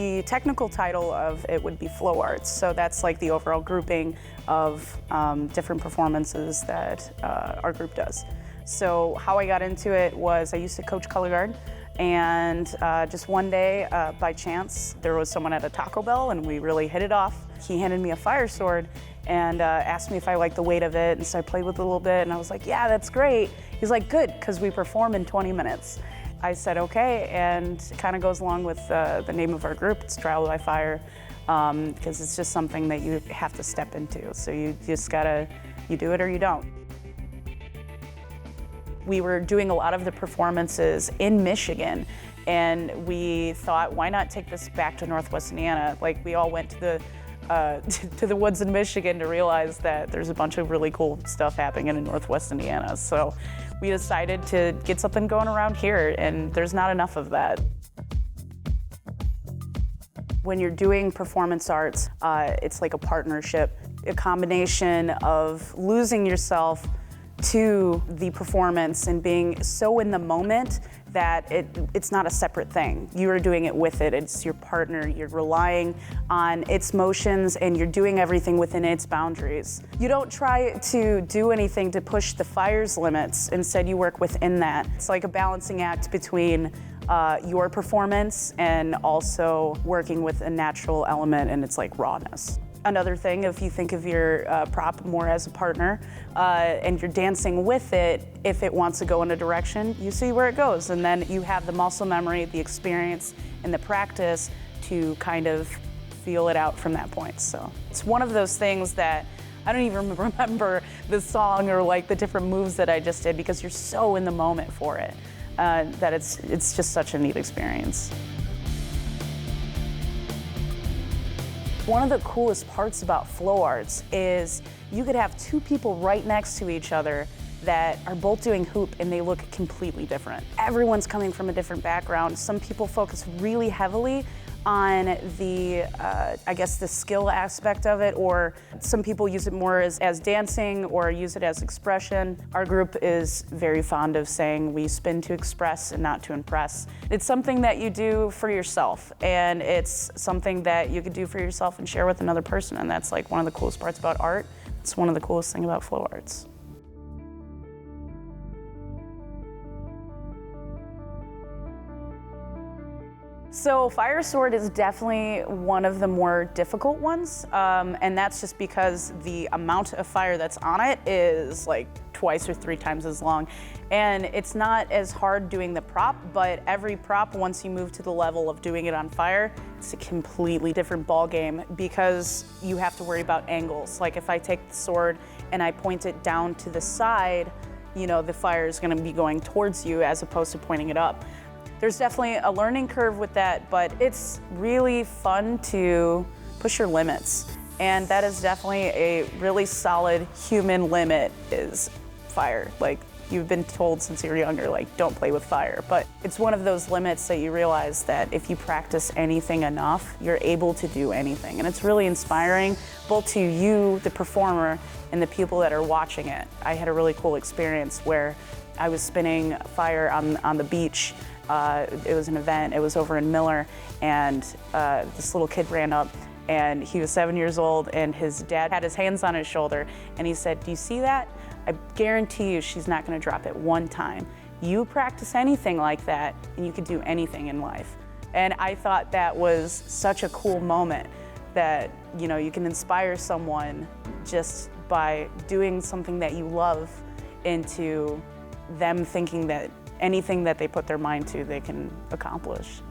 The technical title of it would be flow arts. So that's like the overall grouping of different performances that our group does. So how I got into it was I used to coach color guard, and just one day, by chance, there was someone at a Taco Bell and we really hit it off. He handed me a fire sword and asked me if I liked the weight of it, and so I played with it a little bit and I was like, yeah, that's great. He's like, good, because we perform in 20 minutes. I said, okay, and it kind of goes along with the name of our group. It's Trial by Fire, because it's just something that you have to step into. So you just gotta, you do it or you don't. We were doing a lot of the performances in Michigan, and we thought, why not take this back to Northwest Indiana? Like, we all went to the woods in Michigan to realize that there's a bunch of really cool stuff happening in Northwest Indiana. So we decided to get something going around here, and there's not enough of that. When you're doing performance arts, it's like a partnership, a combination of losing yourself to the performance and being so in the moment that it's not a separate thing. You are doing it with it. It's your partner. You're relying on its motions and you're doing everything within its boundaries. You don't try to do anything to push the fire's limits. Instead, you work within that. It's like a balancing act between your performance and also working with a natural element, and it's like rawness. Another thing, if you think of your prop more as a partner and you're dancing with it, if it wants to go in a direction, you see where it goes. And then you have the muscle memory, the experience, and the practice to kind of feel it out from that point. So it's one of those things that I don't even remember the song or like the different moves that I just did, because you're so in the moment for it that it's just such a neat experience. One of the coolest parts about flow arts is you could have two people right next to each other that are both doing hoop and they look completely different. Everyone's coming from a different background. Some people focus really heavily on the, I guess, the skill aspect of it, or some people use it more as dancing or use it as expression. Our group is very fond of saying we spin to express and not to impress. It's something that you do for yourself, and it's something that you could do for yourself and share with another person, and that's like one of the coolest parts about art. It's one of the coolest things about flow arts. So fire sword is definitely one of the more difficult ones, and that's just because the amount of fire that's on it is like twice or three times as long. And it's not as hard doing the prop, but every prop, once you move to the level of doing it on fire, it's a completely different ball game because you have to worry about angles. Like if I take the sword and I point it down to the side, you know, the fire is gonna be going towards you as opposed to pointing it up. There's definitely a learning curve with that, but it's really fun to push your limits. And that is definitely a really solid human limit, is fire. Like, you've been told since you're younger, like, don't play with fire. But it's one of those limits that you realize that if you practice anything enough, you're able to do anything. And it's really inspiring, both to you, the performer, and the people that are watching it. I had a really cool experience where I was spinning fire on the beach. It was an event, it was over in Miller, and this little kid ran up, and he was 7 years old, and his dad had his hands on his shoulder, and he said, do you see that? I guarantee you she's not gonna drop it one time. You practice anything like that, and you could do anything in life. And I thought that was such a cool moment that, you know, you can inspire someone just by doing something that you love into them thinking that anything that they put their mind to, they can accomplish.